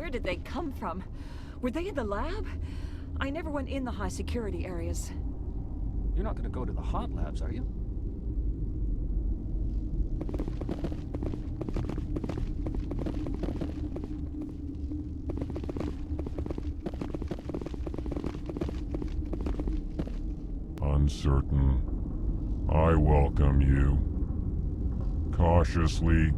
Where did they come from? Were they in the lab? I never went in the high security areas. You're not gonna go to the hot labs, are you? Uncertain. I welcome you. Cautiously,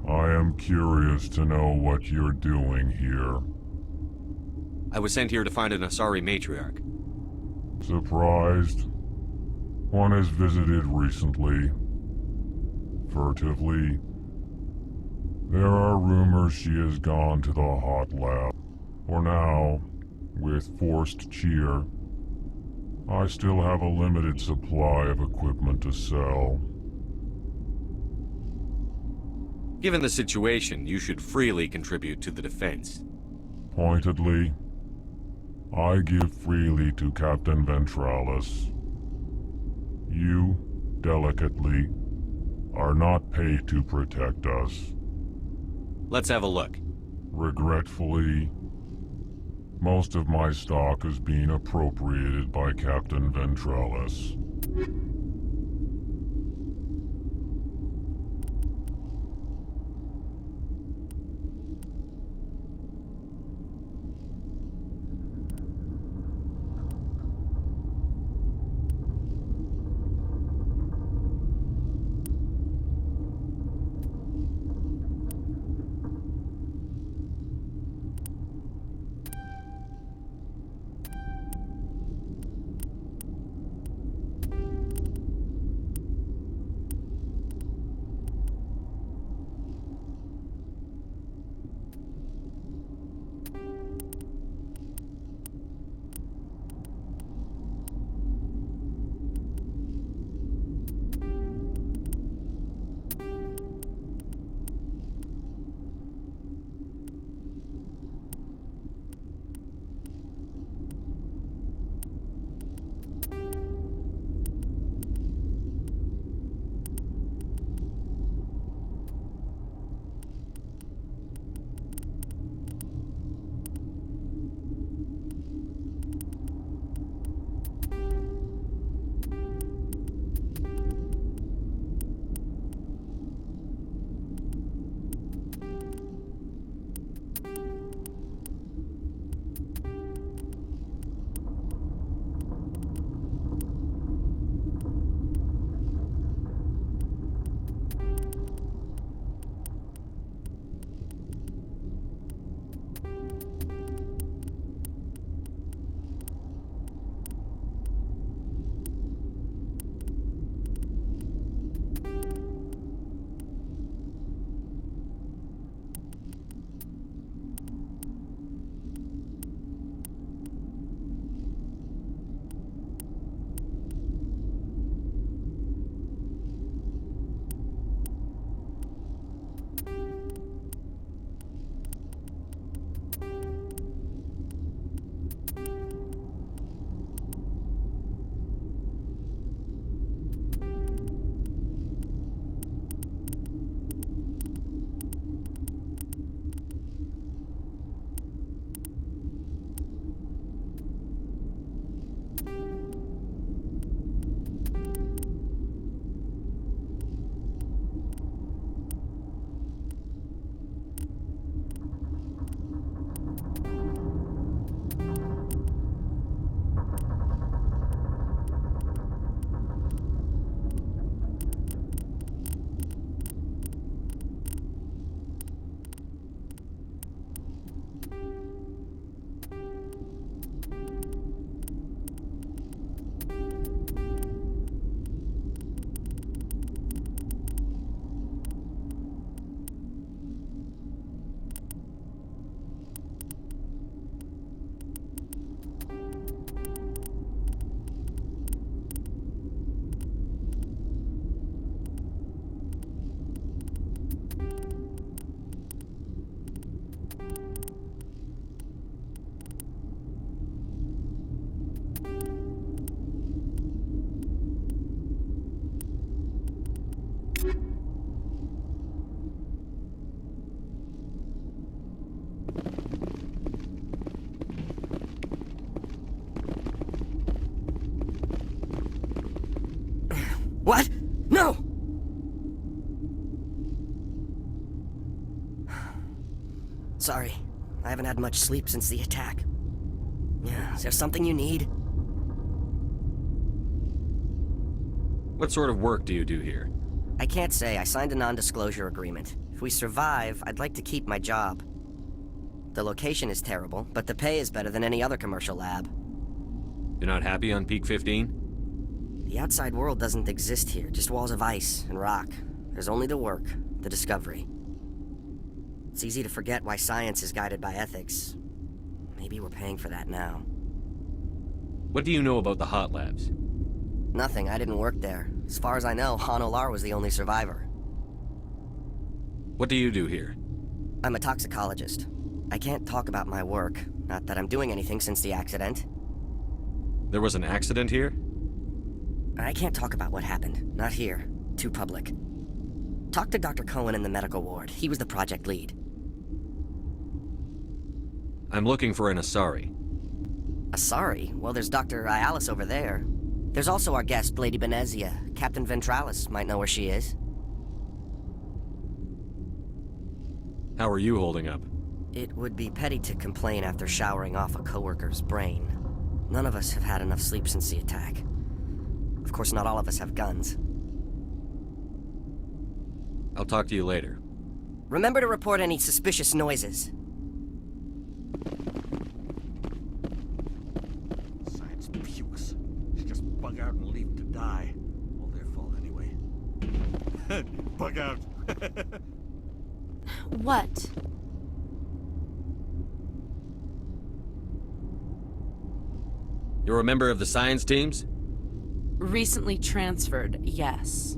I am curious to know what you're doing here. I was sent here to find an Asari matriarch. Surprised? One has visited recently. Furtively. There are rumors she has gone to the hot lab. For now, with forced cheer, I still have a limited supply of equipment to sell. Given the situation, you should freely contribute to the defense. Pointedly, I give freely to Captain Ventralis. You, delicately, are not paid to protect us. Let's have a look. Regretfully, most of my stock is being appropriated by Captain Ventralis. Sorry. I haven't had much sleep since the attack. Yeah, is there something you need? What sort of work do you do here? I can't say. I signed a non-disclosure agreement. If we survive, I'd like to keep my job. The location is terrible, but the pay is better than any other commercial lab. You're not happy on Peak 15? The outside world doesn't exist here, just walls of ice and rock. There's only the work, the discovery. It's easy to forget why science is guided by ethics. Maybe we're paying for that now. What do you know about the hot labs? Nothing, I didn't work there. As far as I know, Han Olar was the only survivor. What do you do here? I'm a toxicologist. I can't talk about my work, not that I'm doing anything since the accident. There was an accident here? I can't talk about what happened, not here. Too public. Talk to Dr. Cohen in the medical ward. He was the project lead. I'm looking for an Asari. Asari? Well, there's Dr. Ayalis over there. There's also our guest, Lady Benezia. Captain Ventralis might know where she is. How are you holding up? It would be petty to complain after showering off a coworker's brain. None of us have had enough sleep since the attack. Of course, not all of us have guns. I'll talk to you later. Remember to report any suspicious noises. Science pukes. She just bug out and leave to die. All their fault anyway. Bug out. What? You're a member of the science teams? Recently transferred, yes.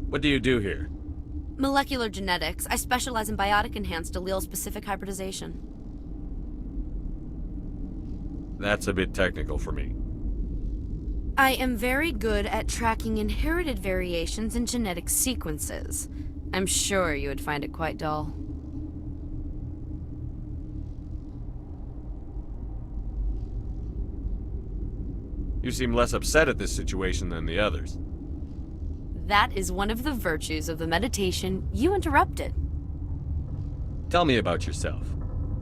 What do you do here? Molecular genetics. I specialize in biotic-enhanced allele-specific hybridization. That's a bit technical for me. I am very good at tracking inherited variations in genetic sequences. I'm sure you would find it quite dull. You seem less upset at this situation than the others. That is one of the virtues of the meditation you interrupted. Tell me about yourself.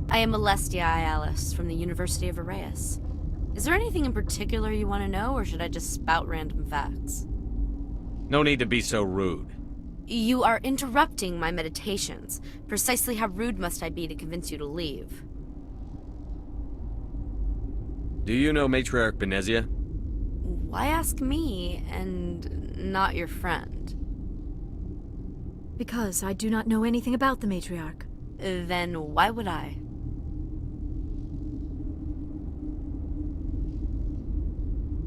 I am Alestia Ayalis from the University of Arraeus. Is there anything in particular you want to know, or should I just spout random facts? No need to be so rude. You are interrupting my meditations. Precisely how rude must I be to convince you to leave? Do you know Matriarch Benezia? Why ask me, and not your friend? Because I do not know anything about the matriarch. Then why would I?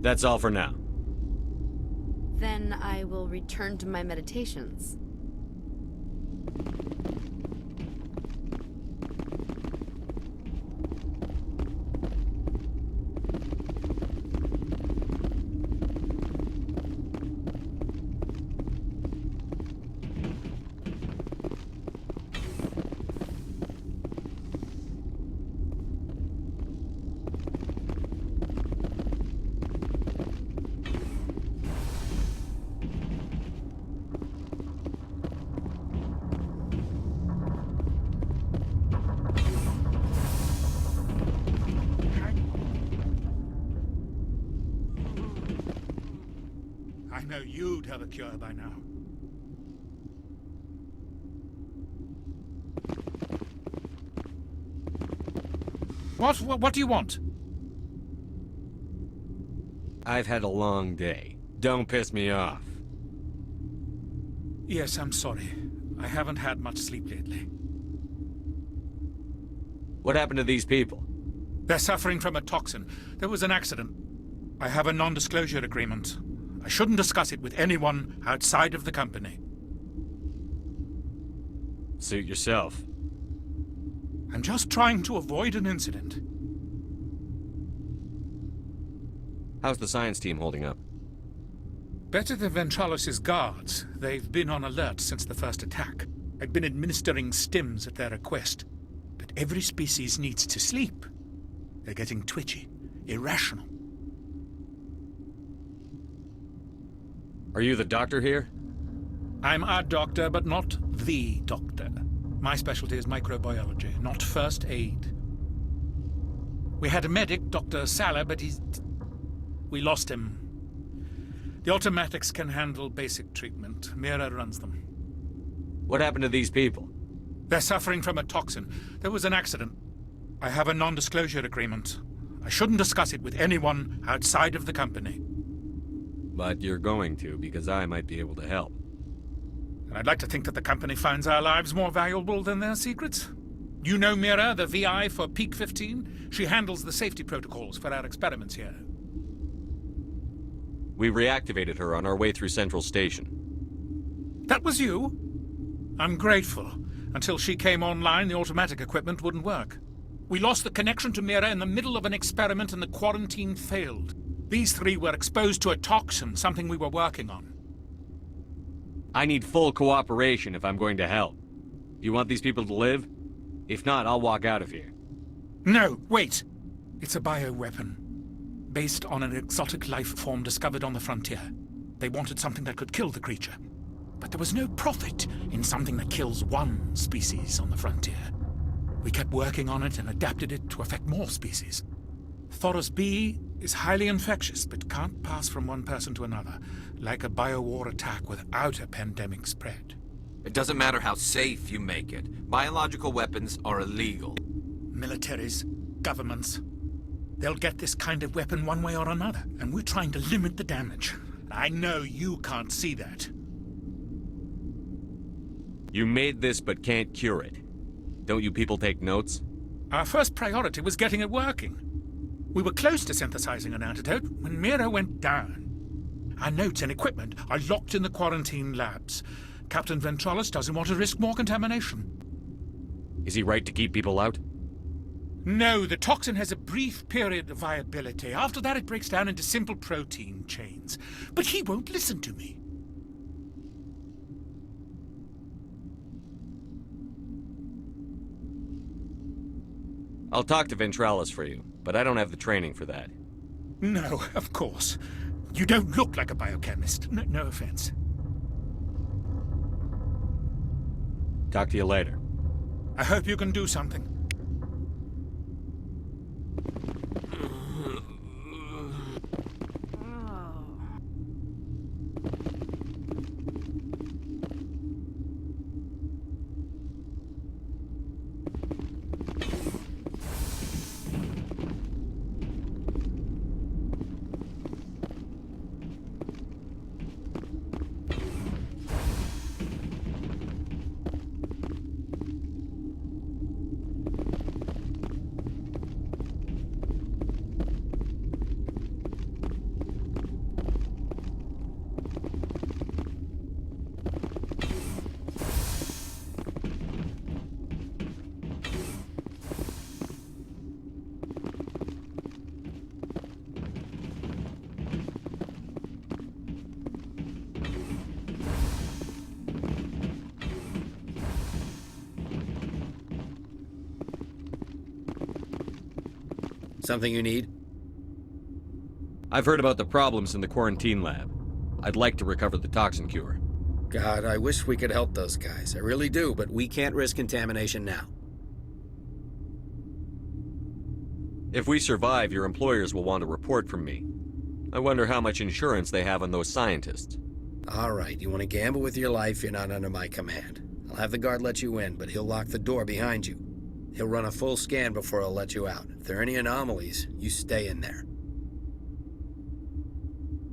That's all for now. Then I will return to my meditations. I know you'd have a cure by now. What do you want? I've had a long day. Don't piss me off. Yes, I'm sorry. I haven't had much sleep lately. What happened to these people? They're suffering from a toxin. There was an accident. I have a non-disclosure agreement. I shouldn't discuss it with anyone outside of the company. Suit yourself. I'm just trying to avoid an incident. How's the science team holding up? Better than Ventralis' guards. They've been on alert since the first attack. I've been administering stims at their request. But every species needs to sleep. They're getting twitchy, irrational. Are you the doctor here? I'm a doctor, but not the doctor. My specialty is microbiology, not first aid. We had a medic, Dr. Salah, but we lost him. The automatics can handle basic treatment. Mira runs them. What happened to these people? They're suffering from a toxin. There was an accident. I have a non-disclosure agreement. I shouldn't discuss it with anyone outside of the company. But you're going to, because I might be able to help. And I'd like to think that the company finds our lives more valuable than their secrets. You know Mira, the VI for Peak 15? She handles the safety protocols for our experiments here. We reactivated her on our way through Central Station. That was you? I'm grateful. Until she came online, the automatic equipment wouldn't work. We lost the connection to Mira in the middle of an experiment and the quarantine failed. These three were exposed to a toxin, something we were working on. I need full cooperation if I'm going to help. You want these people to live? If not, I'll walk out of here. No, wait! It's a bioweapon. Based on an exotic life form discovered on the frontier. They wanted something that could kill the creature. But there was no profit in something that kills one species on the frontier. We kept working on it and adapted it to affect more species. Thoros B is highly infectious, but can't pass from one person to another, like a biowar attack without a pandemic spread. It doesn't matter how safe you make it. Biological weapons are illegal. Militaries, governments, they'll get this kind of weapon one way or another, and we're trying to limit the damage. I know you can't see that. You made this but can't cure it. Don't you people take notes? Our first priority was getting it working. We were close to synthesizing an antidote when Mira went down. Our notes and equipment are locked in the quarantine labs. Captain Ventralis doesn't want to risk more contamination. Is he right to keep people out? No, the toxin has a brief period of viability. After that, it breaks down into simple protein chains. But he won't listen to me. I'll talk to Ventralis for you, but I don't have the training for that. No, of course. You don't look like a biochemist. No offense. Talk to you later. I hope you can do something. Something you need? I've heard about the problems in the quarantine lab. I'd like to recover the toxin cure. God, I wish we could help those guys. I really do, but we can't risk contamination now. If we survive, your employers will want a report from me. I wonder how much insurance they have on those scientists. All right, you want to gamble with your life, you're not under my command. I'll have the guard let you in, but he'll lock the door behind you. He'll run a full scan before he'll let you out. If there are any anomalies, you stay in there.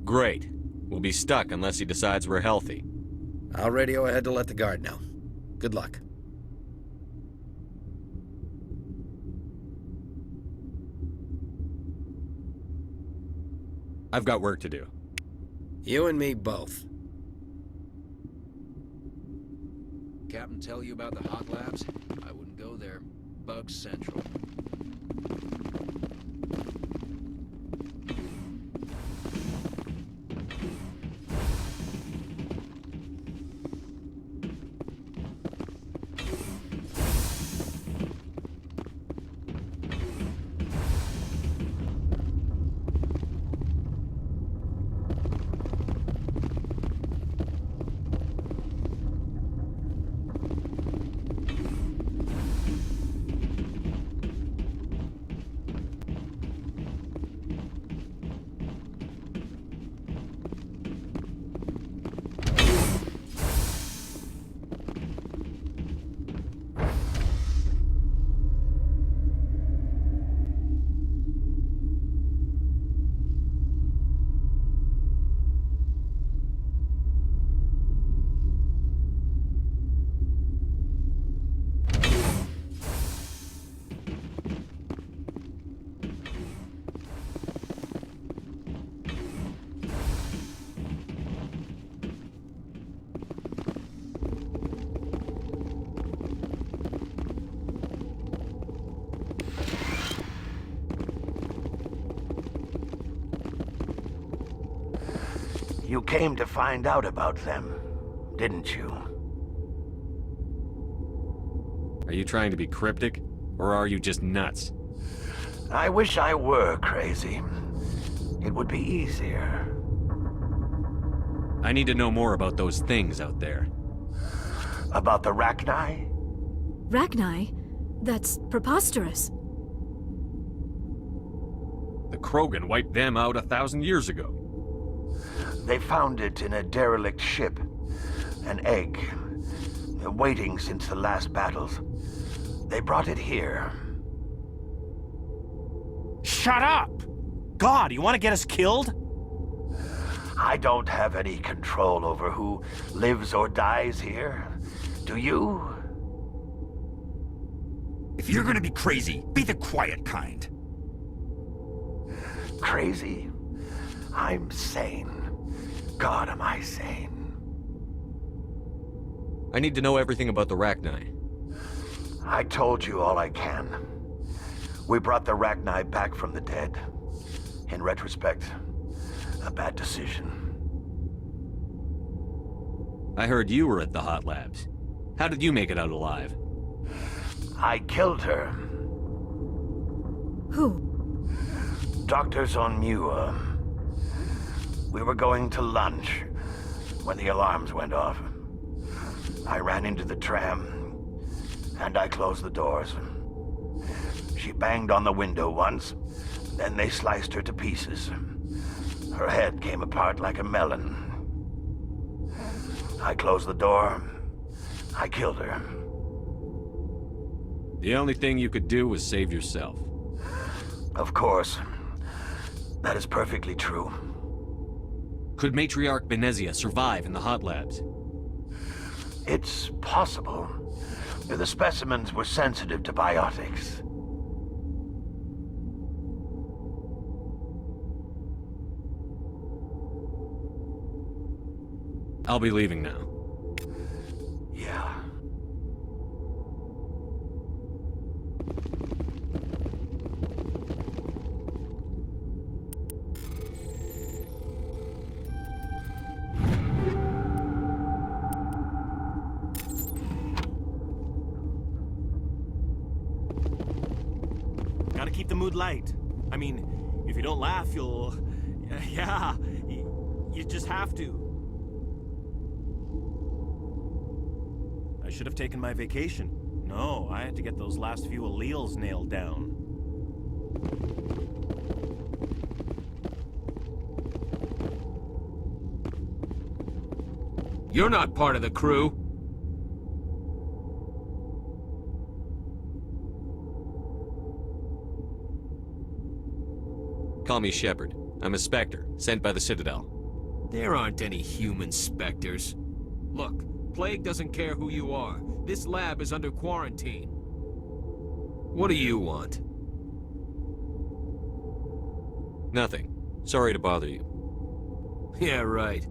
Great. We'll be stuck unless he decides we're healthy. I'll radio ahead to let the guard know. Good luck. I've got work to do. You and me both. Captain tell you about the hot labs? I wouldn't go there. Bug Central. came to find out about them, didn't you? Are you trying to be cryptic, or are you just nuts? I wish I were crazy. It would be easier. I need to know more about those things out there. About the Rachni? Rachni? That's preposterous. The Krogan wiped them out 1,000 years ago. They found it in a derelict ship. An egg. Waiting since the last battles. They brought it here. Shut up! God, you want to get us killed? I don't have any control over who lives or dies here. Do you? If you're gonna be crazy, be the quiet kind. Crazy? I'm sane. God, am I sane? I need to know everything about the Rachni. I told you all I can. We brought the Rachni back from the dead. In retrospect, a bad decision. I heard you were at the Hot Labs. How did you make it out alive? I killed her. Who? Doctors on Muir. We were going to lunch when the alarms went off. I ran into the tram, and I closed the doors. She banged on the window once, then they sliced her to pieces. Her head came apart like a melon. I closed the door. I killed her. The only thing you could do was save yourself. Of course. That is perfectly true. Could Matriarch Benezia survive in the Hot Labs? It's possible. The specimens were sensitive to biotics. I'll be leaving now. Yeah. Gotta keep the mood light. I mean, if you don't laugh, you'll... Yeah, you just have to. I should have taken my vacation. No, I had to get those last few alleles nailed down. You're not part of the crew. Call me Shepard. I'm a Spectre, sent by the Citadel. There aren't any human specters. Look, Plague doesn't care who you are. This lab is under quarantine. What do you want? Nothing. Sorry to bother you. Yeah, right.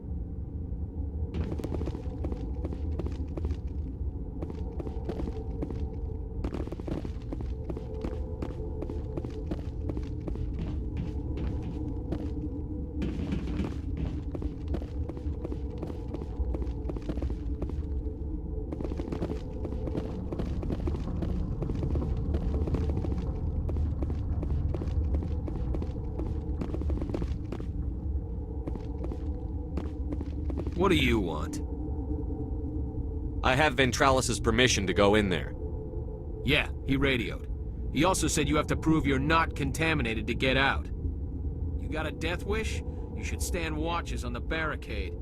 What do you want? I have Ventralis's permission to go in there. Yeah, he radioed. He also said you have to prove you're not contaminated to get out. You got a death wish? You should stand watches on the barricade.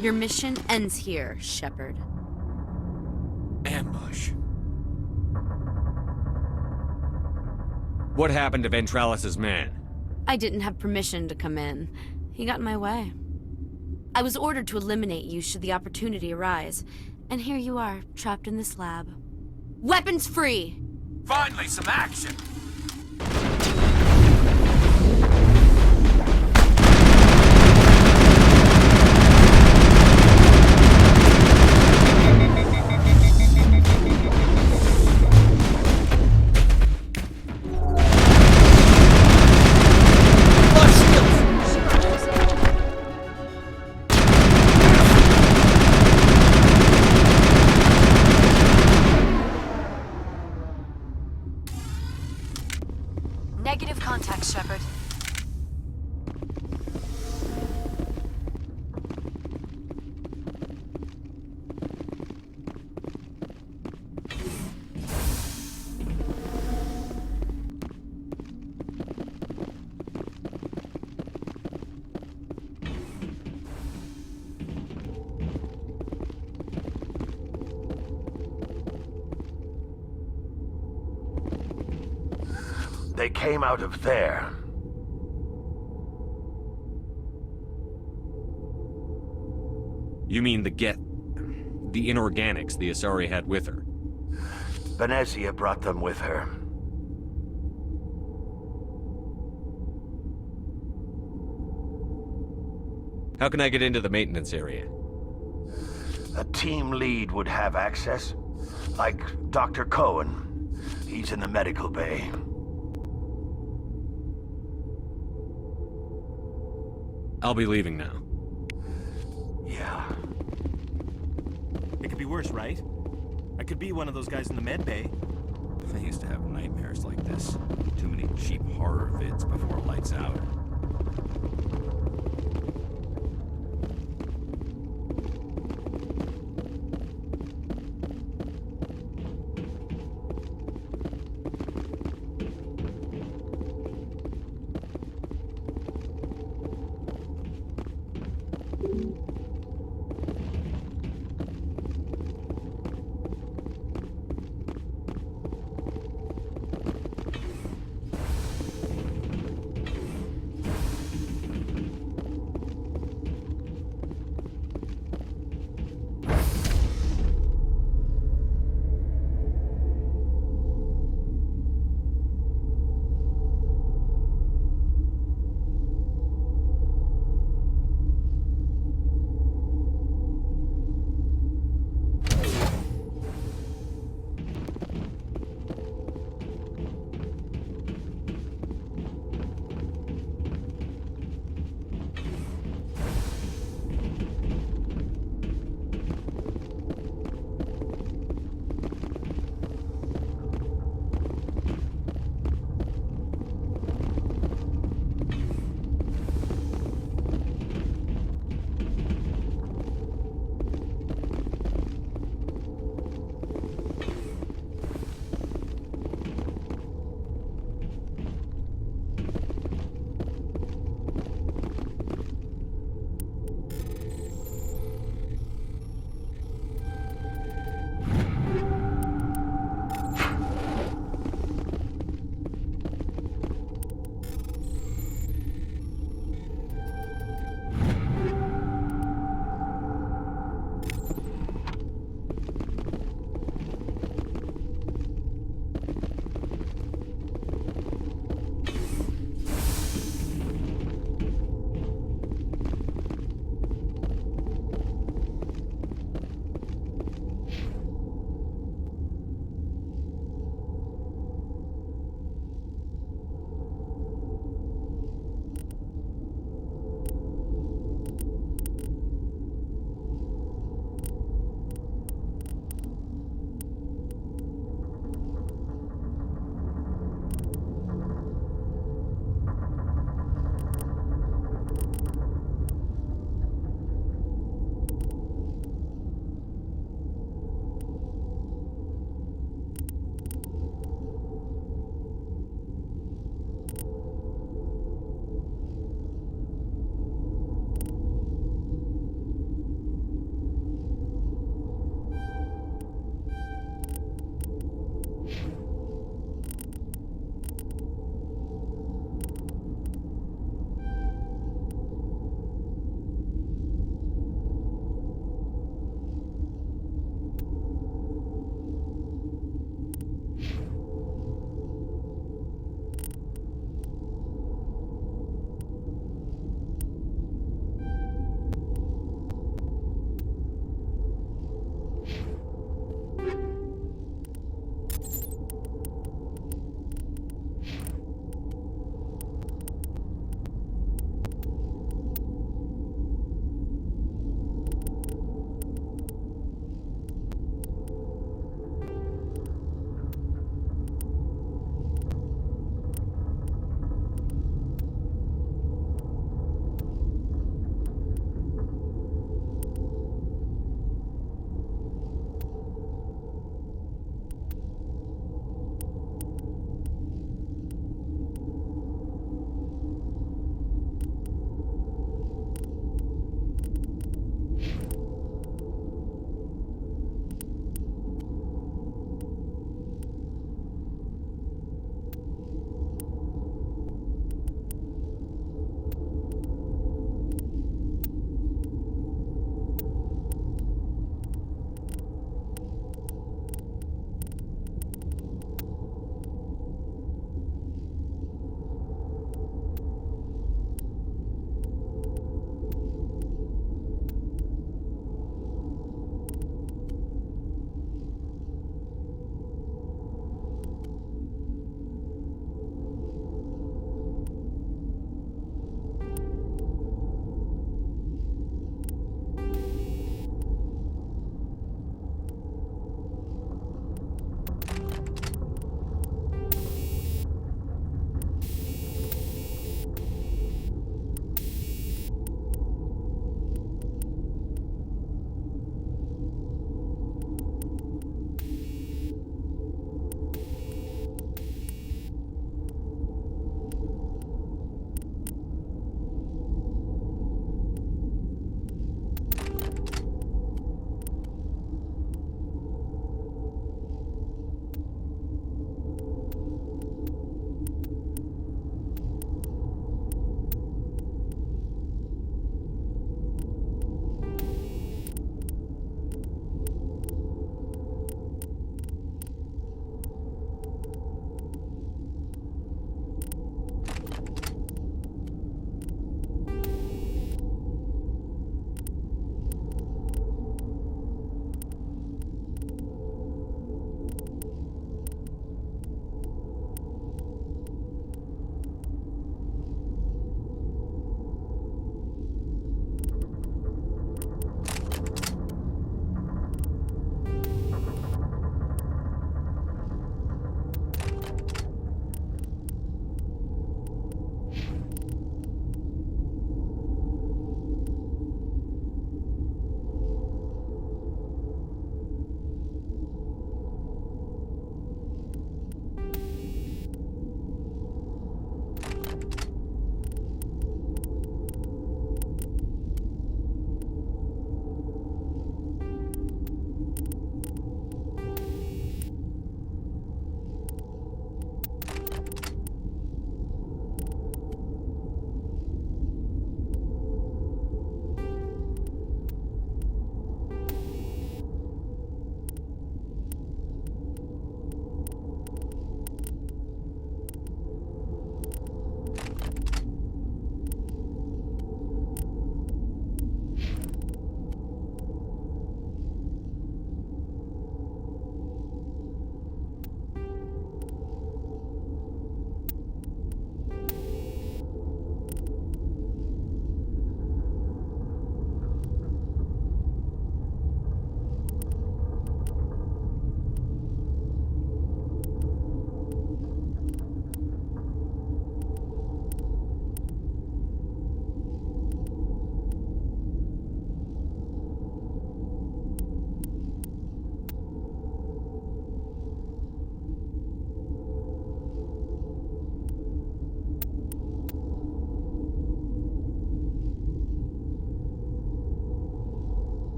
Your mission ends here, Shepard. Ambush. What happened to Ventralis's man? I didn't have permission to come in. He got in my way. I was ordered to eliminate you should the opportunity arise. And here you are, trapped in this lab. Weapons free! Finally, some action! Negative contact, Shepard. They came out of there. You mean the inorganics the Asari had with her? Venezia brought them with her. How can I get into the maintenance area? A team lead would have access. Like Dr. Cohen. He's in the medical bay. I'll be leaving now. Yeah. It could be worse, right? I could be one of those guys in the med bay. I used to have nightmares like this. Too many cheap horror vids before lights out.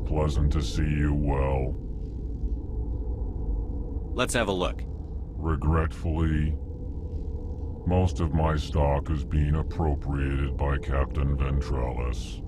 pleasant to see you well. Let's have a look. Regretfully, most of my stock is being appropriated by Captain Ventralis.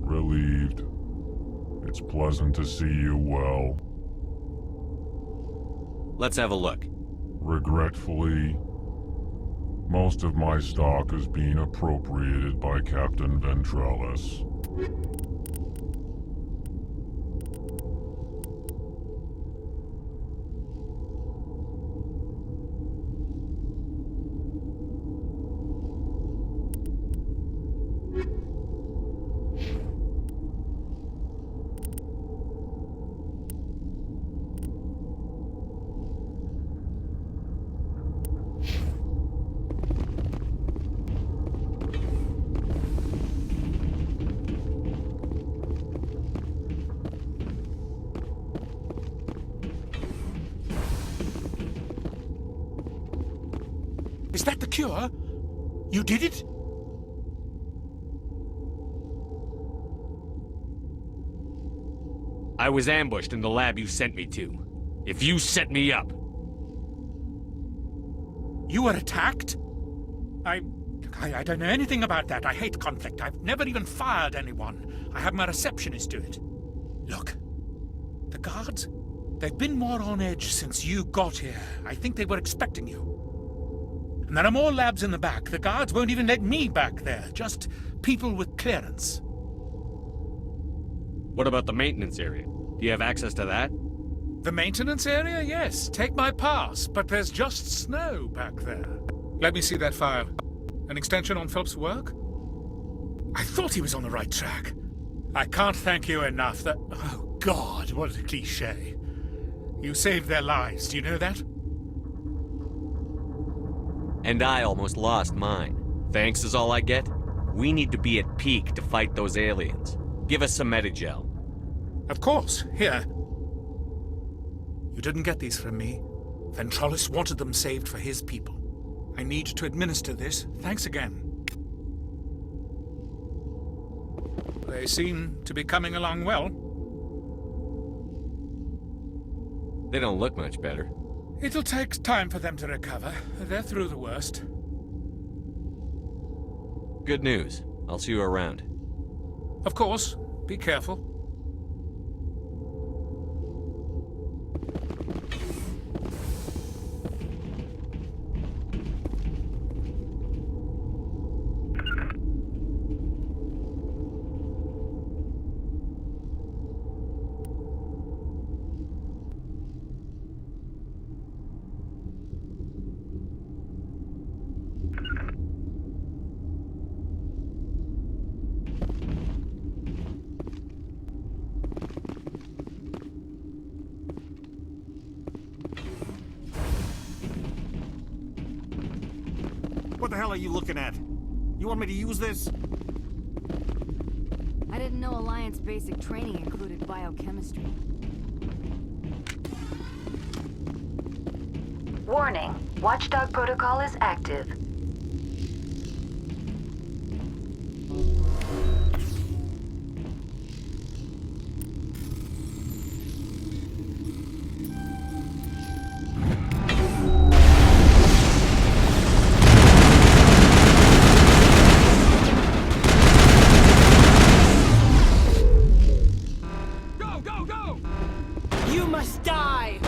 Relieved. It's pleasant to see you well. Let's have a look. Regretfully, most of my stock is being appropriated by Captain Ventralis. Is that the cure? You did it? I was ambushed in the lab you sent me to. If you set me up... You were attacked? I don't know anything about that. I hate conflict. I've never even fired anyone. I have my receptionist do it. Look, the guards, they've been more on edge since you got here. I think they were expecting you. And there are more labs in the back. The guards won't even let me back there. Just people with clearance. What about the maintenance area? Do you have access to that? The maintenance area? Yes. Take my pass. But there's just snow back there. Let me see that file. An extension on Phelps' work? I thought he was on the right track. I can't thank you enough that... Oh, God, what a cliché. You saved their lives. Do you know that? And I almost lost mine. Thanks is all I get? We need to be at peak to fight those aliens. Give us some Medigel. Of course. Here. You didn't get these from me. Ventralis wanted them saved for his people. I need to administer this. Thanks again. They seem to be coming along well. They don't look much better. It'll take time for them to recover. They're through the worst. Good news. I'll see you around. Of course. Be careful. What the hell are you looking at? You want me to use this? I didn't know Alliance basic training included biochemistry. Warning. Watchdog protocol is active. You must die!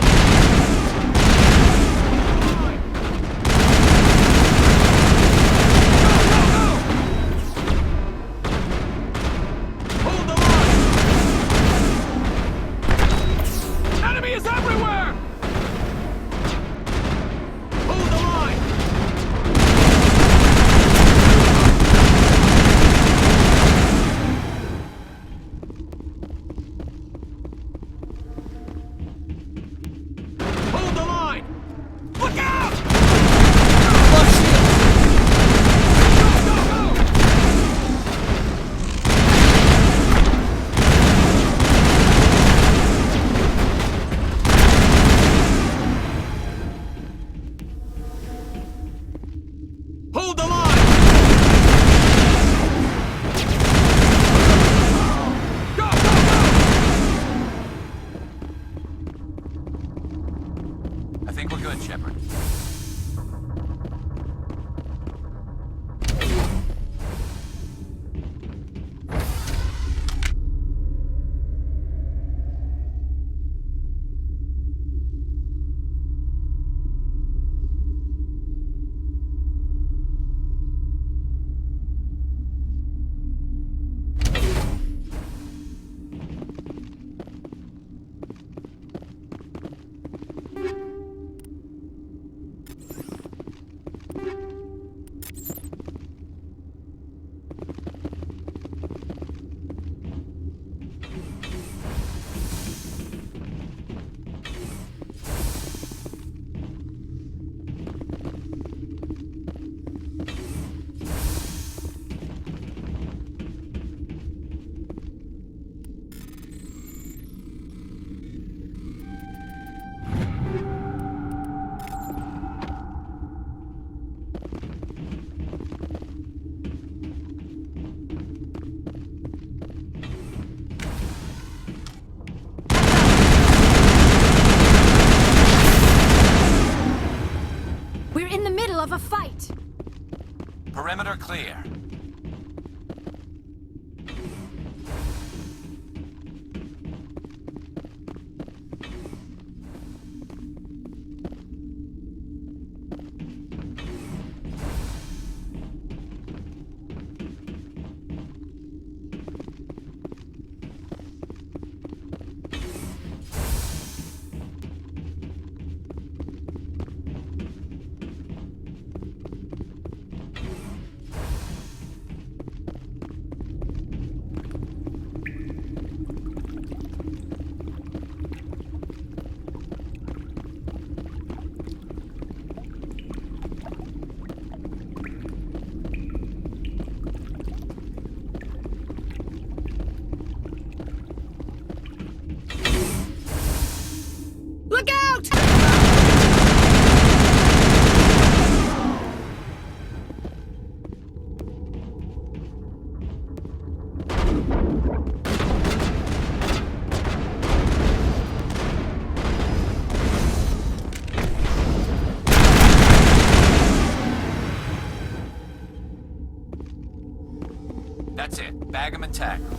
That's it. Bag 'em and tag 'em.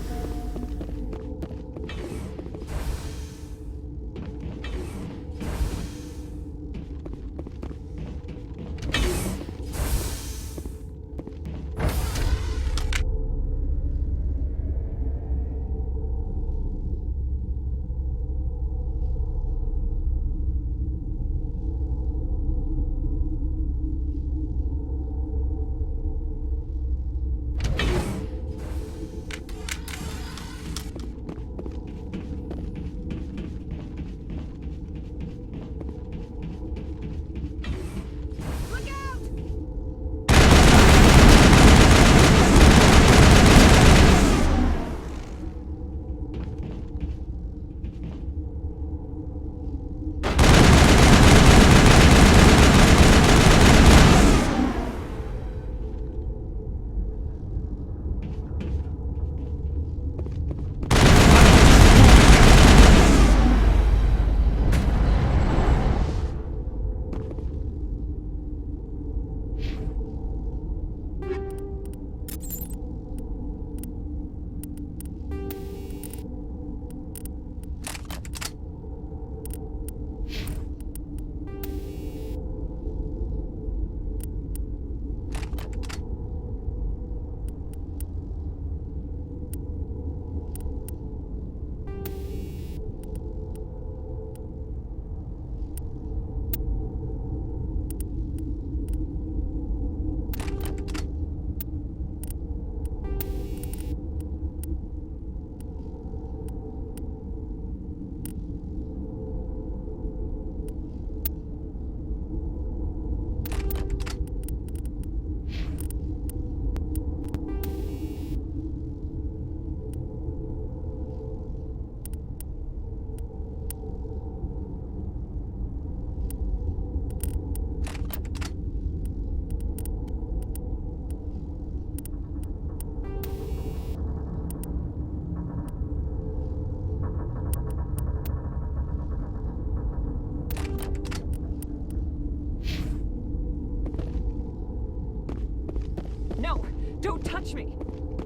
No! Don't touch me!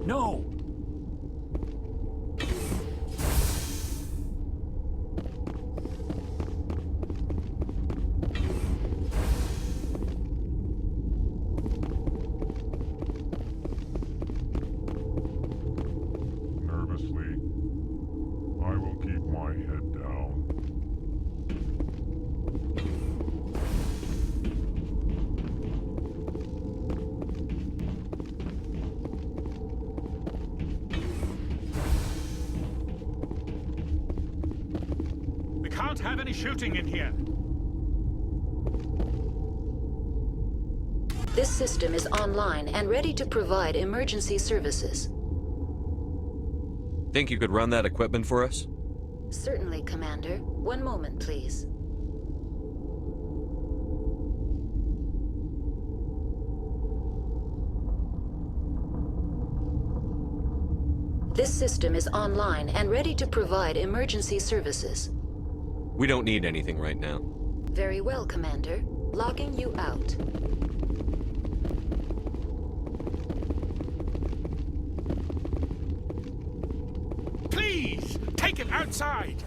No! Nervously, I will keep my head down. We can't have any shooting in here. This system is online and ready to provide emergency services. Think you could run that equipment for us? Certainly, Commander. One moment, please. This system is online and ready to provide emergency services. We don't need anything right now. Very well, Commander. Logging you out. Please, take it outside.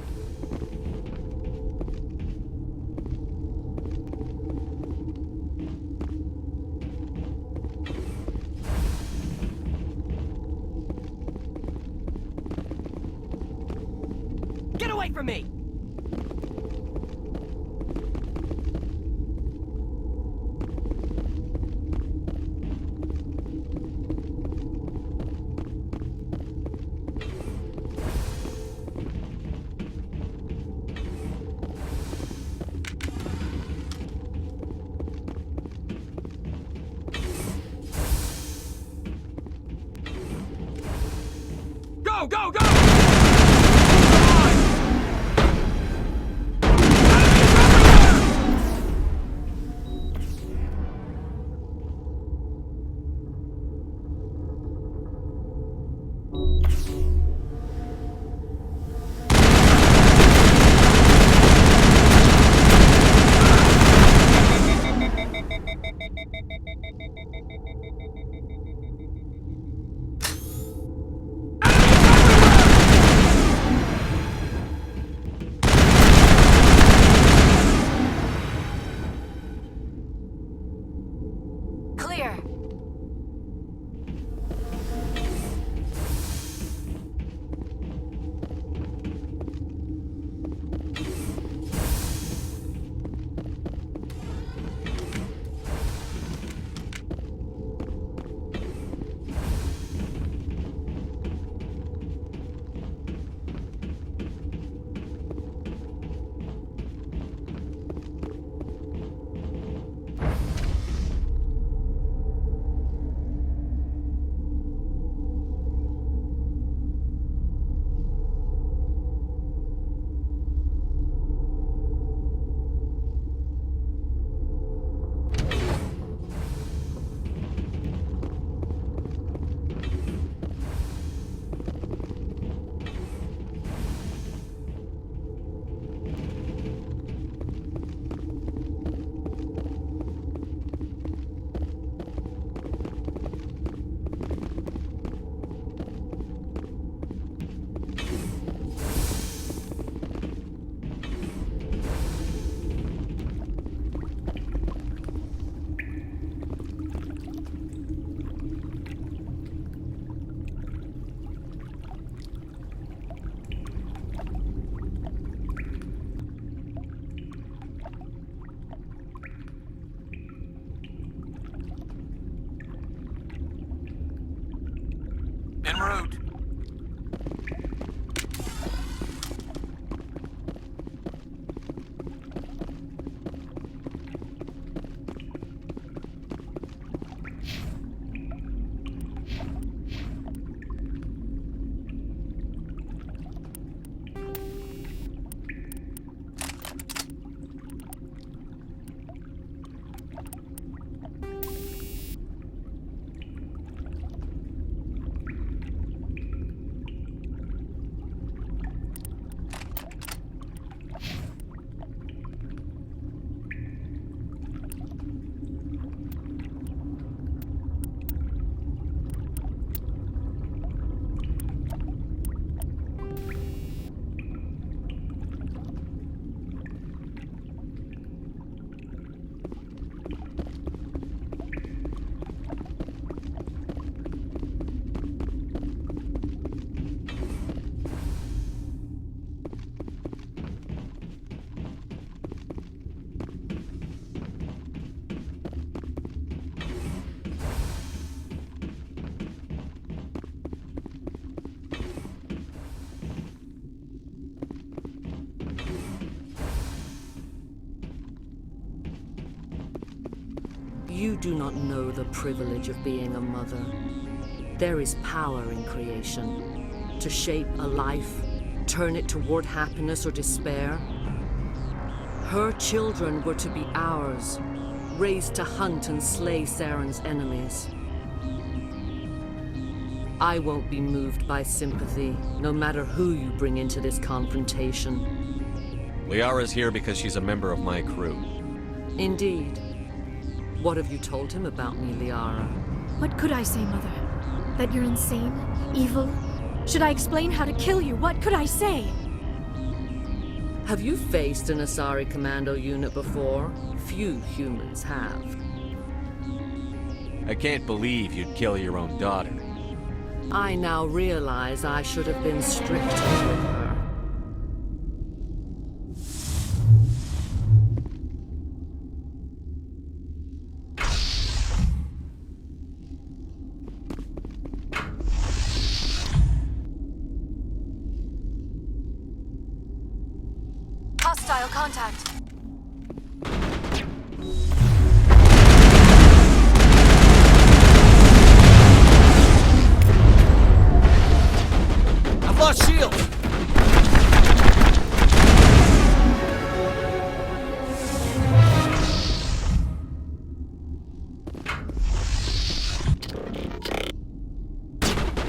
Get away from me! Go, go, go! You do not know the privilege of being a mother. There is power in creation. To shape a life, turn it toward happiness or despair. Her children were to be ours, raised to hunt and slay Saren's enemies. I won't be moved by sympathy, no matter who you bring into this confrontation. Liara's here because she's a member of my crew. Indeed. What have you told him about me, Liara? What could I say, Mother? That you're insane? Evil? Should I explain how to kill you? What could I say? Have you faced an Asari commando unit before? Few humans have. I can't believe you'd kill your own daughter. I now realize I should have been stricter with her. Hostile contact. I've lost shield!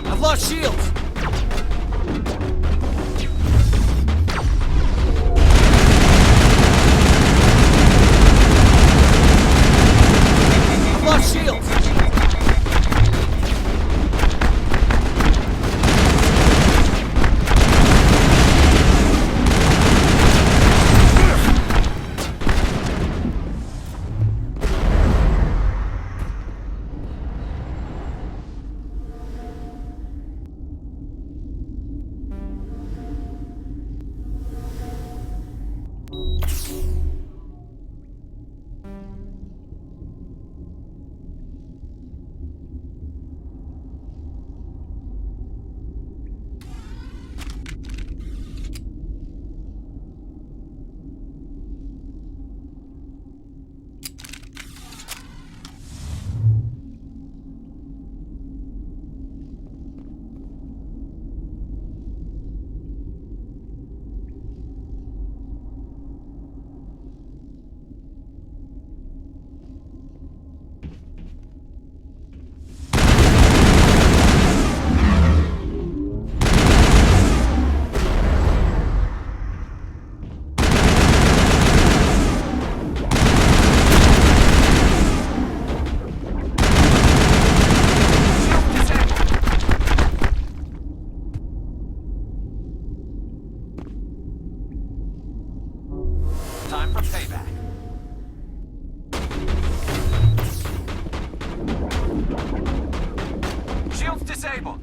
I've lost shield! I've lost shield! Time for payback. Shields disabled.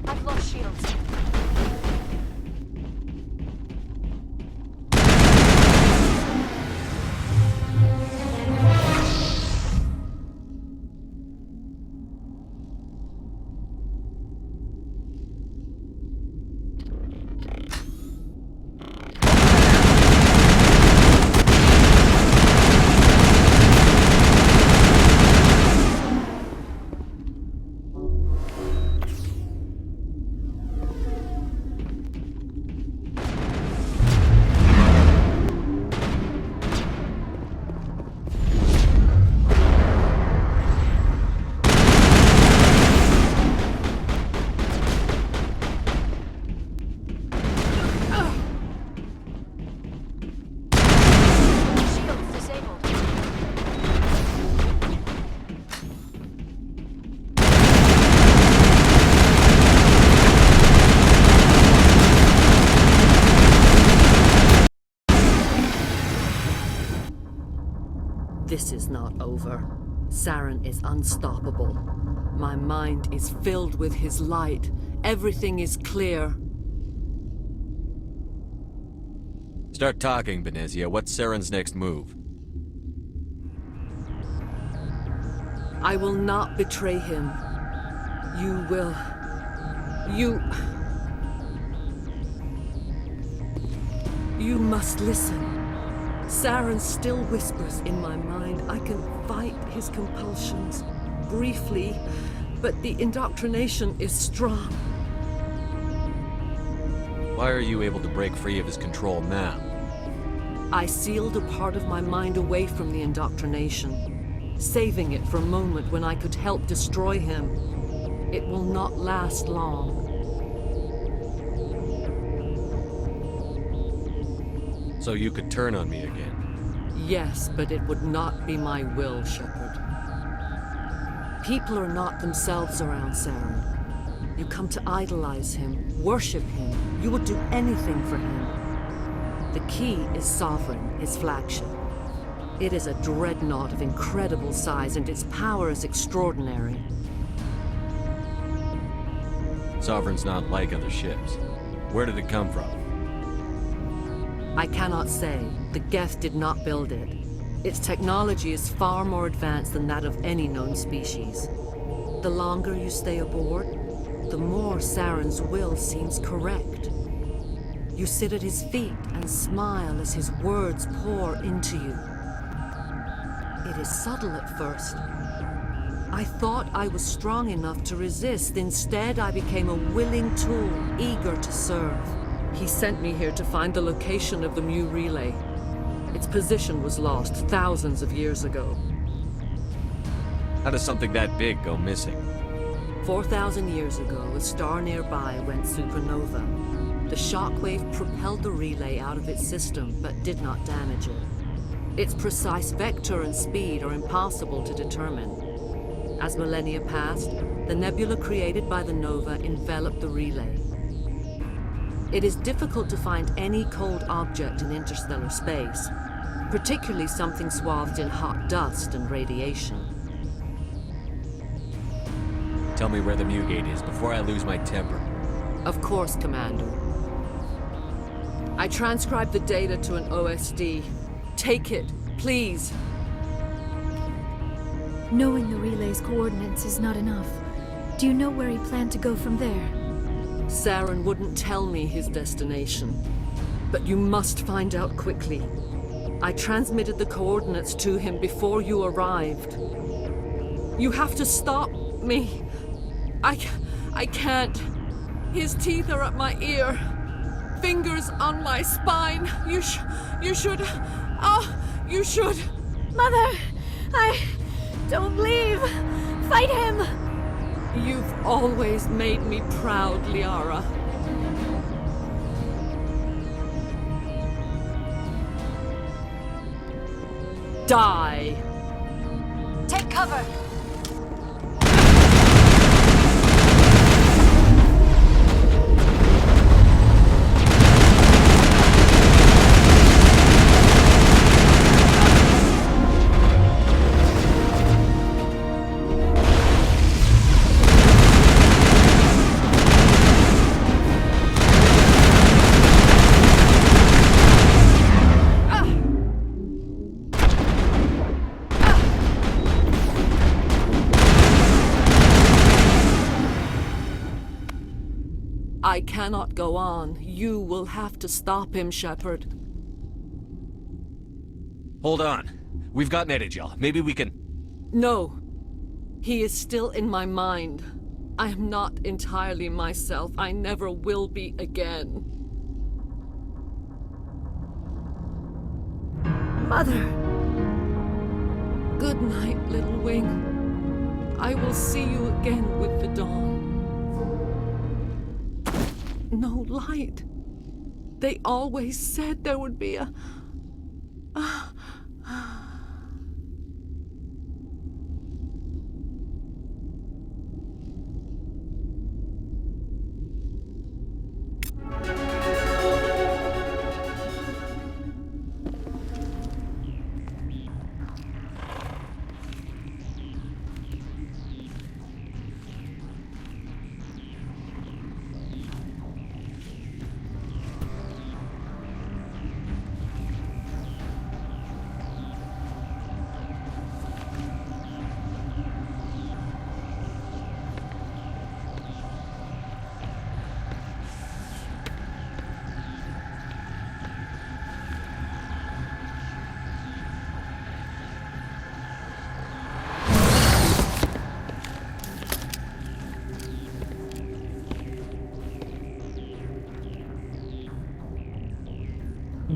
I've lost shields. This is not over. Saren is unstoppable. My mind is filled with his light. Everything is clear. Start talking, Benezia. What's Saren's next move? I will not betray him. You will. You must listen. Saren still whispers in my mind. I can fight his compulsions, briefly, but the indoctrination is strong. Why are you able to break free of his control now? I sealed a part of my mind away from the indoctrination, saving it for a moment when I could help destroy him. It will not last long. So you could turn on me again? Yes, but it would not be my will, Shepard. People are not themselves around Saren. You come to idolize him, worship him. You would do anything for him. The key is Sovereign, his flagship. It is a dreadnought of incredible size, and its power is extraordinary. Sovereign's not like other ships. Where did it come from? I cannot say. The Geth did not build it. Its technology is far more advanced than that of any known species. The longer you stay aboard, the more Saren's will seems correct. You sit at his feet and smile as his words pour into you. It is subtle at first. I thought I was strong enough to resist. Instead, I became a willing tool, eager to serve. He sent me here to find the location of the Mu relay. Its position was lost thousands of years ago. How does something that big go missing? 4,000 years ago, a star nearby went supernova. The shockwave propelled the relay out of its system, but did not damage it. Its precise vector and speed are impossible to determine. As millennia passed, the nebula created by the nova enveloped the relay. It is difficult to find any cold object in interstellar space, particularly something swathed in hot dust and radiation. Tell me where the Mu gate is before I lose my temper. Of course, Commander. I transcribed the data to an OSD. Take it, please. Knowing the relay's coordinates is not enough. Do you know where he planned to go from there? Saren wouldn't tell me his destination. But you must find out quickly. I transmitted the coordinates to him before you arrived. You have to stop me. I can't. His teeth are at my ear. Fingers on my spine. You should. You should. Mother! Don't leave! Fight him! You've always made me proud, Liara. Die! Take cover! I cannot go on. You will have to stop him, Shepard. Hold on. We've got Netagel. Maybe we can... No. He is still in my mind. I am not entirely myself. I never will be again. Mother! Good night, little wing. I will see you again with the dawn. No light. They always said there would be a...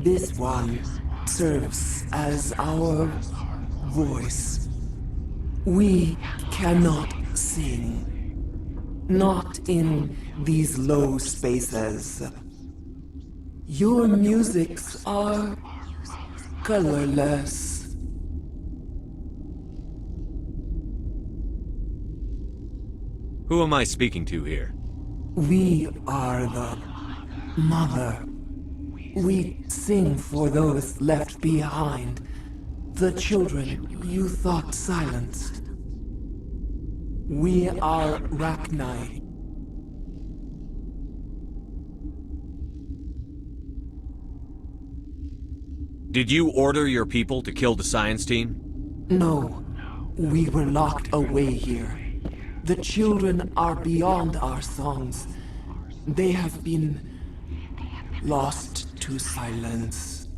This one serves as our voice. We cannot sing. Not in these low spaces. Your musics are colorless. Who am I speaking to here? We are the mother. We sing for those left behind, the children you thought silenced. We are Rachni. Did you order your people to kill the science team? No, we were locked away here. The children are beyond our songs. They have been lost to silence.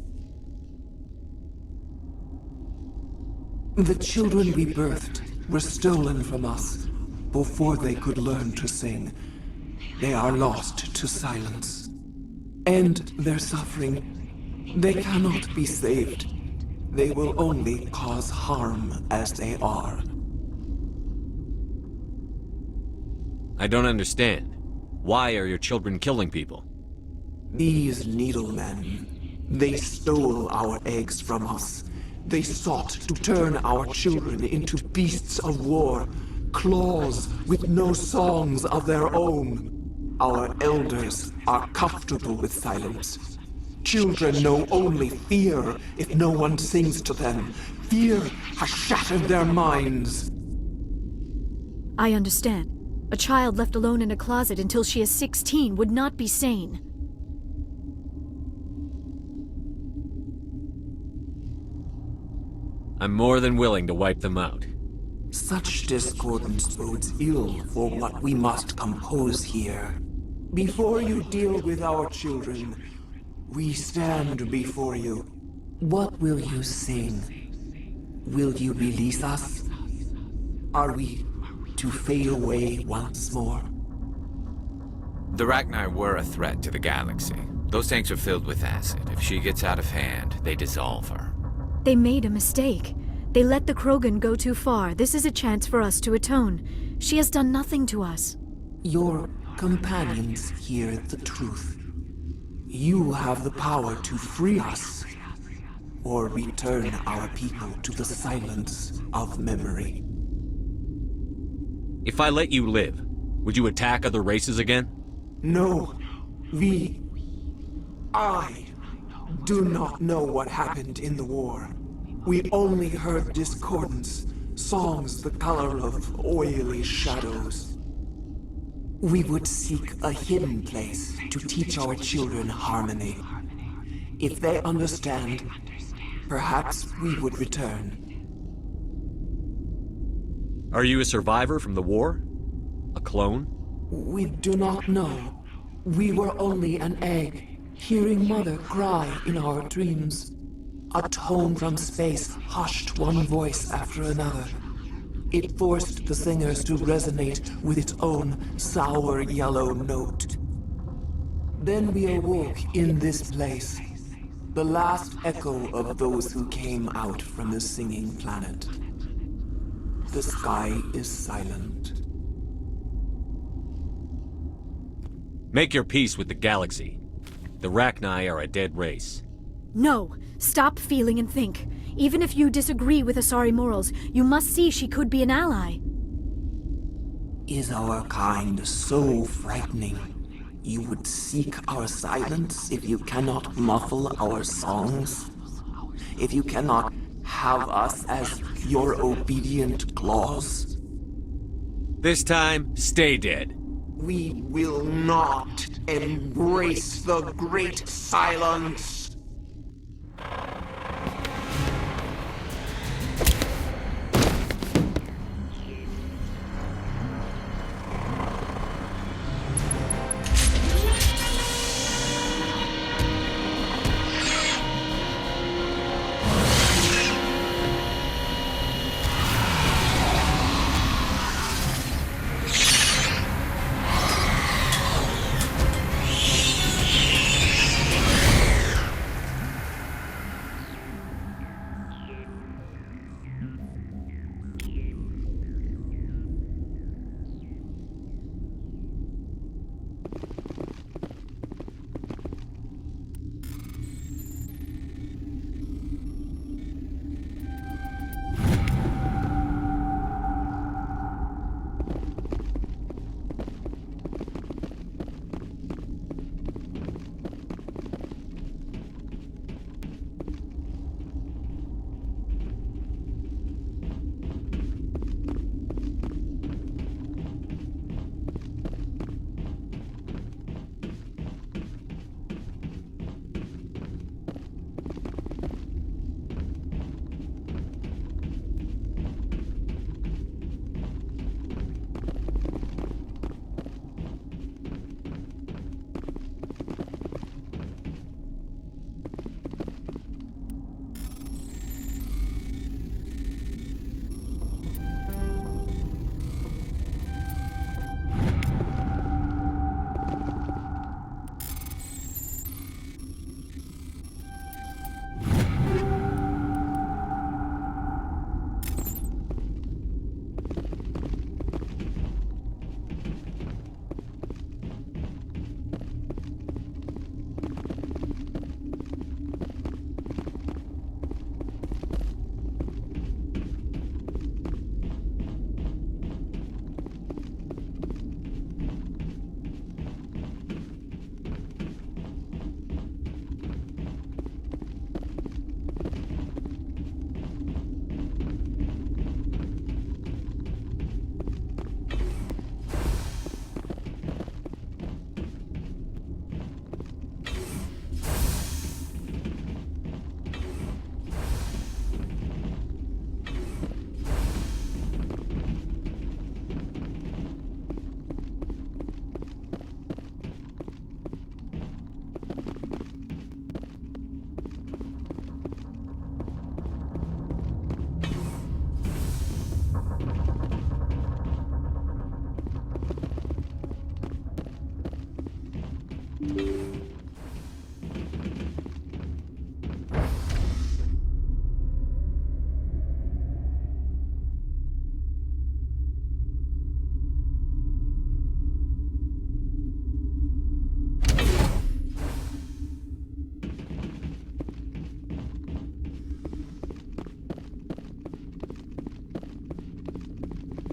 The children we birthed were stolen from us before they could learn to sing. They are lost to silence. And their suffering, they cannot be saved. They will only cause harm as they are. I don't understand. Why are your children killing people? These needlemen, they stole our eggs from us. They sought to turn our children into beasts of war, claws with no songs of their own. Our elders are comfortable with silence. Children know only fear if no one sings to them. Fear has shattered their minds. I understand. A child left alone in a closet until she is 16 would not be sane. I'm more than willing to wipe them out. Such discordance bodes ill for what we must compose here. Before you deal with our children, we stand before you. What will you sing? Will you release us? Are we to fade away once more? The Rachni were a threat to the galaxy. Those tanks are filled with acid. If she gets out of hand, they dissolve her. They made a mistake. They let the Krogan go too far. This is a chance for us to atone. She has done nothing to us. Your companions hear the truth. You have the power to free us, or return our people to the silence of memory. If I let you live, would you attack other races again? No, I do not know what happened in the war. We only heard discordance, songs the color of oily shadows. We would seek a hidden place to teach our children harmony. If they understand, perhaps we would return. Are you a survivor from the war? A clone? We do not know. We were only an egg, hearing Mother cry in our dreams. A tone from space hushed one voice after another. It forced the singers to resonate with its own sour yellow note. Then we awoke in this place, the last echo of those who came out from the singing planet. The sky is silent. Make your peace with the galaxy. The Rachni are a dead race. No! Stop feeling and think. Even if you disagree with Asari morals, you must see she could be an ally. Is our kind so frightening? You would seek our silence if you cannot muffle our songs? If you cannot have us as your obedient claws? This time, stay dead. We will not embrace the great silence.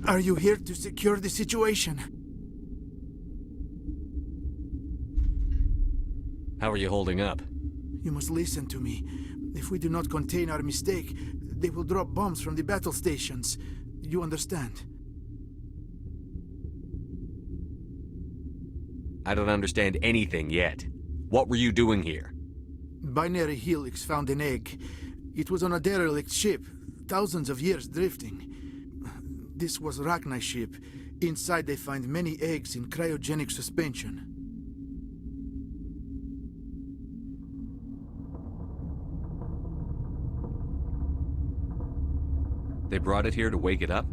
Are you here to secure the situation? How are you holding up? You must listen to me. If we do not contain our mistake, they will drop bombs from the battle stations. You understand? I don't understand anything yet. What were you doing here? Binary Helix found an egg. It was on a derelict ship, thousands of years drifting. This was Rachni's ship. Inside they find many eggs in cryogenic suspension. They brought it here to wake it up?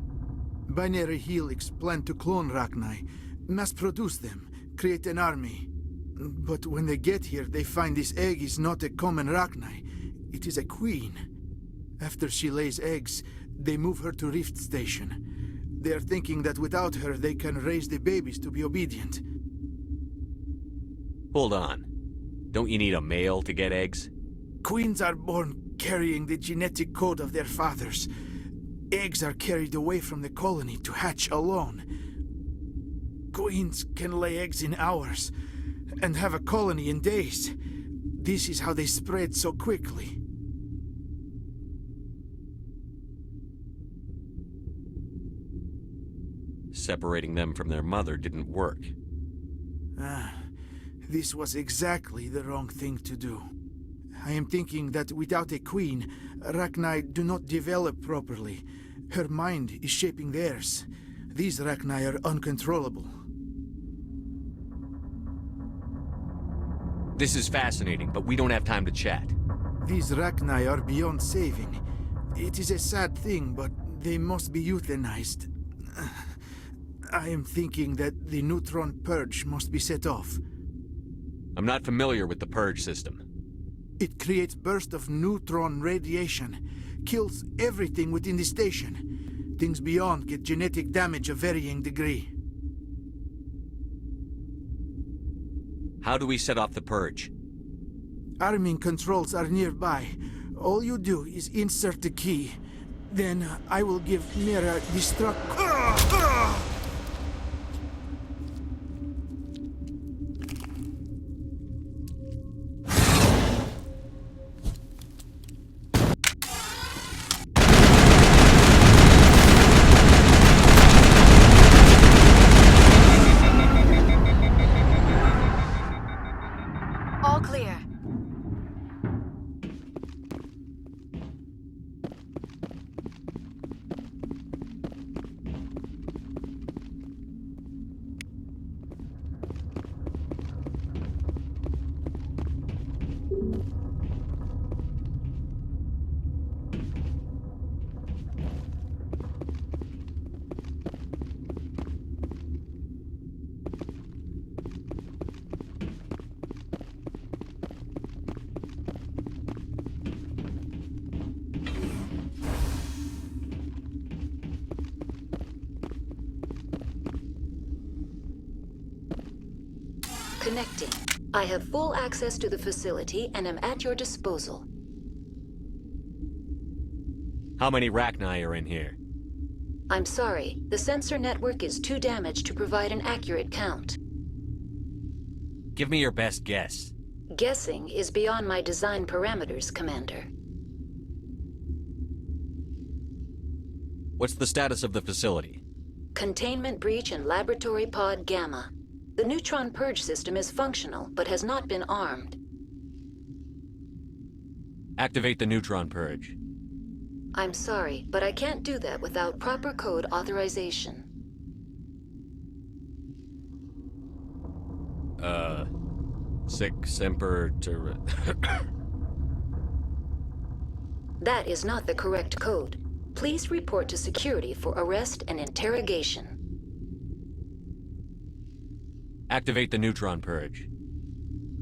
Binary Helix planned to clone Rachni, mass-produce them, create an army. But when they get here, they find this egg is not a common Rachni. It is a queen. After she lays eggs, they move her to Rift Station. They are thinking that without her, they can raise the babies to be obedient. Hold on. Don't you need a male to get eggs? Queens are born carrying the genetic code of their fathers. Eggs are carried away from the colony to hatch alone. Queens can lay eggs in hours and have a colony in days. This is how they spread so quickly. Separating them from their mother didn't work. This was exactly the wrong thing to do. I am thinking that without a queen, Rachni do not develop properly. Her mind is shaping theirs. These Rachni are uncontrollable. This is fascinating, but we don't have time to chat. These Rachni are beyond saving. It is a sad thing, but they must be euthanized. I am thinking that the neutron purge must be set off. I'm not familiar with the purge system. It creates bursts of neutron radiation, kills everything within the station. Things beyond get genetic damage of varying degree. How do we set off the purge? Arming controls are nearby. All you do is insert the key. Then I will give Mira destruct... All clear. Connecting. I have full access to the facility and am at your disposal. How many Rachni are in here? I'm sorry, the sensor network is too damaged to provide an accurate count. Give me your best guess. Guessing is beyond my design parameters, Commander. What's the status of the facility? Containment breach in Laboratory Pod Gamma. The neutron purge system is functional, but has not been armed. Activate the neutron purge. I'm sorry, but I can't do that without proper code authorization. Sic semper ter... That is not the correct code. Please report to security for arrest and interrogation. Activate the neutron purge.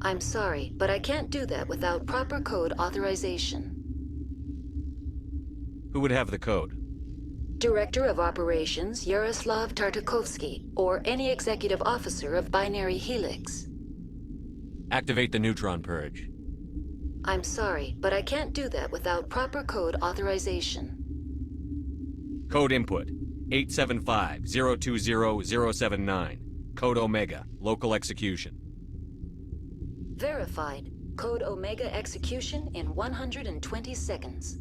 I'm sorry, but I can't do that without proper code authorization. Who would have the code? Director of Operations Yaroslav Tartakovsky, or any executive officer of Binary Helix. Activate the neutron purge. I'm sorry, but I can't do that without proper code authorization. Code input. 875-020-079. Code Omega. Local execution. Verified. Code Omega execution in 120 seconds.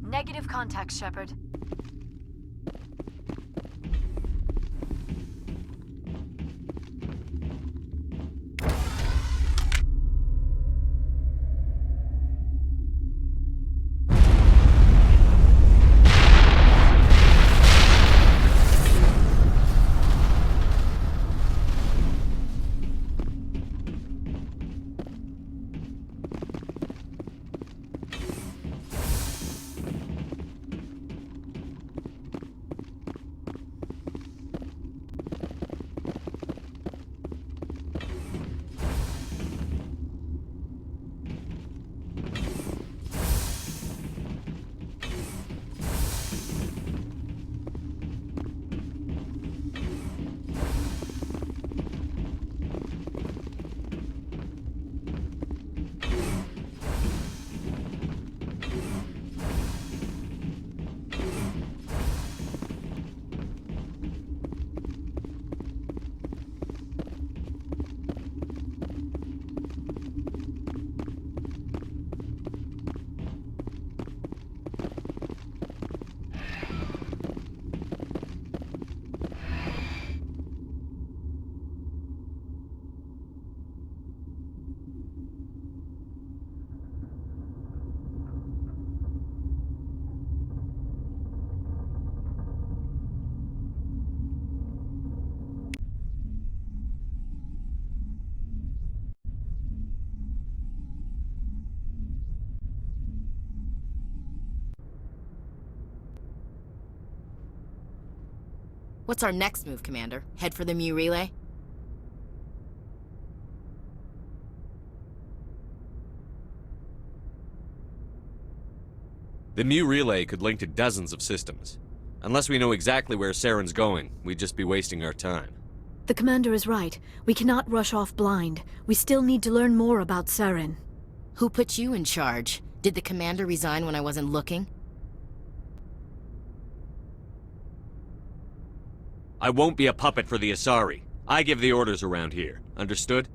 Negative contact, Shepard. What's our next move, Commander? Head for the Mu Relay? The Mu Relay could link to dozens of systems. Unless we know exactly where Saren's going, we'd just be wasting our time. The commander is right. We cannot rush off blind. We still need to learn more about Saren. Who put you in charge? Did the commander resign when I wasn't looking? I won't be a puppet for the Asari. I give the orders around here. Understood?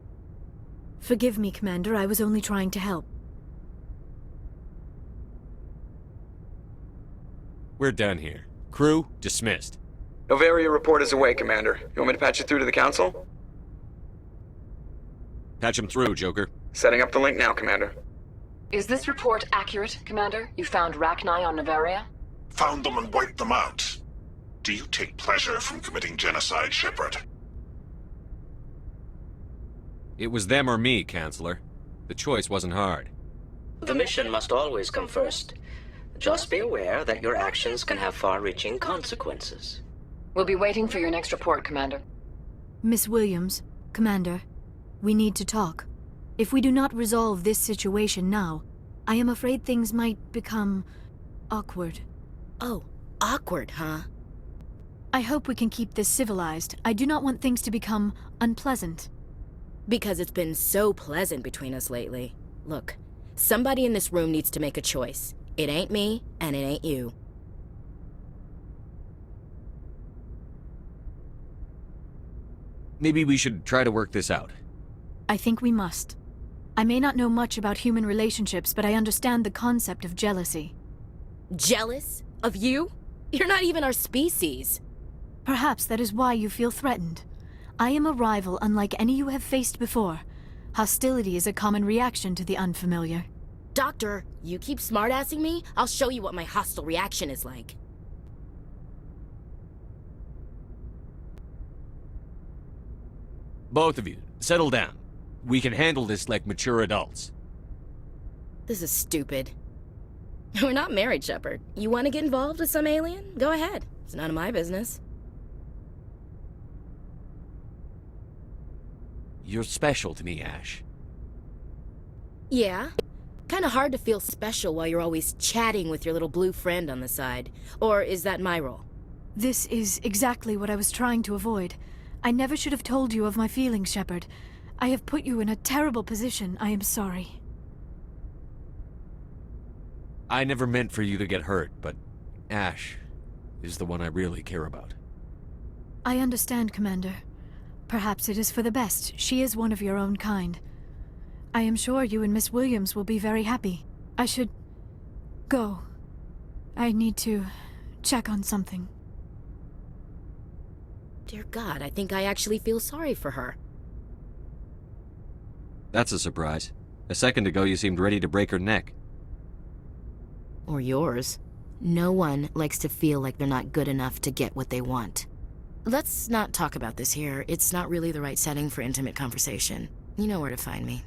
Forgive me, Commander. I was only trying to help. We're done here. Crew, dismissed. Noveria report is away, Commander. You want me to patch it through to the Council? Patch him through, Joker. Setting up the link now, Commander. Is this report accurate, Commander? You found Rachni on Noveria? Found them and wiped them out. Do you take pleasure from committing genocide, Shepard? It was them or me, Counselor. The choice wasn't hard. The mission must always come first. Just be aware that your actions can have far-reaching consequences. We'll be waiting for your next report, Commander. Miss Williams, Commander, we need to talk. If we do not resolve this situation now, I am afraid things might become awkward. Oh, awkward, huh? I hope we can keep this civilized. I do not want things to become unpleasant. Because it's been so pleasant between us lately. Look, Somebody in this room needs to make a choice. It ain't me, and it ain't you. Maybe we should try to work this out. I think we must. I may not know much about human relationships, but I understand the concept of jealousy. Jealous? Of you? You're not even our species. Perhaps that is why you feel threatened. I am a rival unlike any you have faced before. Hostility is a common reaction to the unfamiliar. Doctor, you keep smartassing me, I'll show you what my hostile reaction is like. Both of you, settle down. We can handle this like mature adults. This is stupid. We're not married, Shepard. You want to get involved with some alien? Go ahead. It's none of my business. You're special to me, Ash. Yeah. Kinda hard to feel special while you're always chatting with your little blue friend on the side. Or is that my role? This is exactly what I was trying to avoid. I never should have told you of my feelings, Shepard. I have put you in a terrible position. I am sorry. I never meant for you to get hurt, but Ash is the one I really care about. I understand, Commander. Perhaps it is for the best. She is one of your own kind. I am sure you and Miss Williams will be very happy. I should go. I need to check on something. Dear God, I think I actually feel sorry for her. That's a surprise. A second ago you seemed ready to break her neck. Or yours. No one likes to feel like they're not good enough to get what they want. Let's not talk about this here. It's not really the right setting for intimate conversation. You know where to find me.